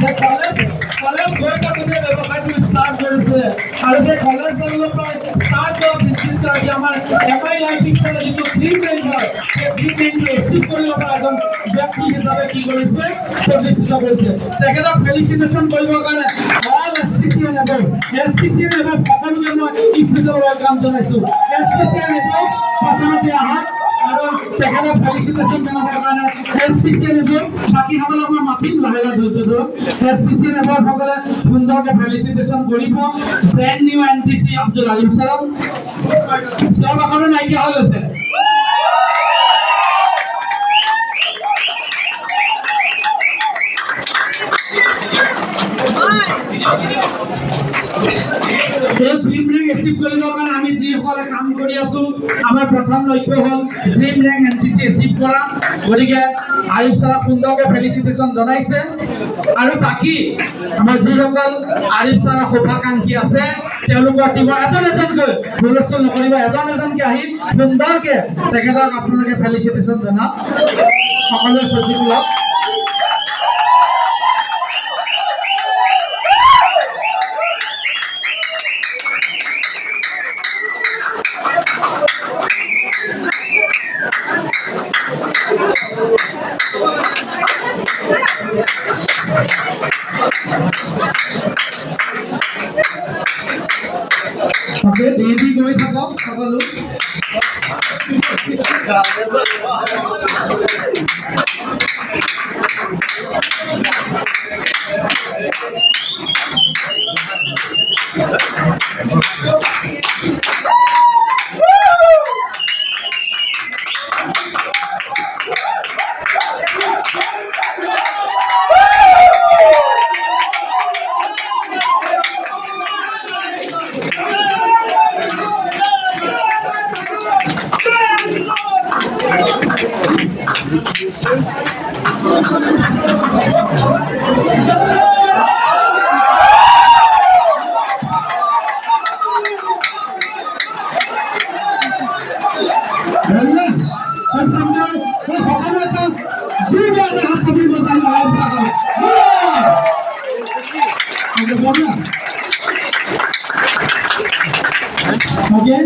যে কলেজ গৈ থাকোঁতে ব্যৱসায়টো ষ্টাৰ্ট কৰিছে আৰু সেই কলেজ লেভেলৰ পৰা ষ্টাৰ্ট কৰা বিজনেছটো আজি আমাৰ এমআই লাইফ ষ্টাইলৰ যিটো ড্ৰিম লেণ্ড হয় সেই ড্ৰিম লেণ্ডটো এচিভ কৰিব পৰা এজন ব্যক্তি হিচাপে কি কৰিছে প্ৰতিষ্ঠিত কৰিছে। তেখেতক ফেলিচিটেশ্যন কৰিবৰ কাৰণে অল এছচিচিএন এবভ সকলোকে মই ইনষ্টিটিউটৰ ৱেলকাম জনাইছোঁ। এছচিচিএন এবভ প্ৰথমতে আহক আৰু তেখেতক ফেলিচিটেশ্যন জনাবৰ কাৰণে এছচিচিএন এবভ বাকীসকলক মই মাতিম লাহে লাহে ধৈৰ্য ধৰক। এছচিচিএন এবভ সকলে সুন্দৰকৈ ফেলিচিটেশ্যন কৰিব। ব্ৰেণ্ড নিউ এনটিচি আব্দুল আলিম ছাৰক চিঞৰ বাখৰো নাইকিয়া হৈ গৈছে। এই ড্ৰিম ৰেংক এচিভ কৰিবৰ কাৰণে আমি যিসকলে কাম কৰি আছো আমাৰ প্ৰথম লক্ষ্য হ'ল ড্ৰিম ৰেংক এনটিচি এচিভ কৰা। গতিকে আয়ুব ছাৰক সুন্দৰকৈ ফেলিচিটেশ্যন জনাইছে আৰু বাকী আমাৰ যিসকল আয়ুব ছাৰৰ শুভাকাংক্ষী আছে তেওঁলোকৰ টিমৰ এজন এজনকৈ হুলস্থুল নকৰিব, এজন এজনকৈ আহি সুন্দৰকৈ তেখেতক আপোনালোকে ফেলিচিটেশ্যন জনাওক। সকলোৱে সচিব লওক। দেৰি গৈ থাকক সকলো।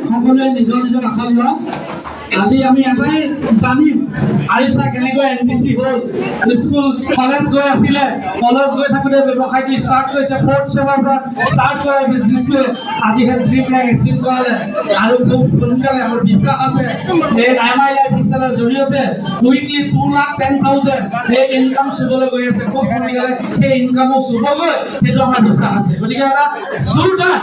সকলোৱে নিজৰ নিজৰ আসন লওক। আজি আমি এটাই জানিম আয়ুব ছাৰ কেনেকৈ এনটিচি হ'ল। স্কুল কলেজ গৈ আছিলে, কলেজ গৈ থাকোঁতে ব্যৱসায়টো ষ্টাৰ্ট কৰিছে। ফ'ৰ্থ চেমৰ পৰা ষ্টাৰ্ট কৰা বিজনেছটোৱে আজি সেই ড্ৰিম ৰেংক এচিভ কৰালে আৰু খুব সোনকালে আমাৰ বিশ্বাস আছে এই এমআই লাইফ ষ্টাইলৰ জৰিয়তে উইকলি 2,10,000 সেই ইনকাম চুবলৈ গৈ আছে। খুব সোনকালে সেই ইনকামো চুবগৈ, সেইটো আমাৰ বিশ্বাস আছে। গতিকে এটা জোৰদাৰ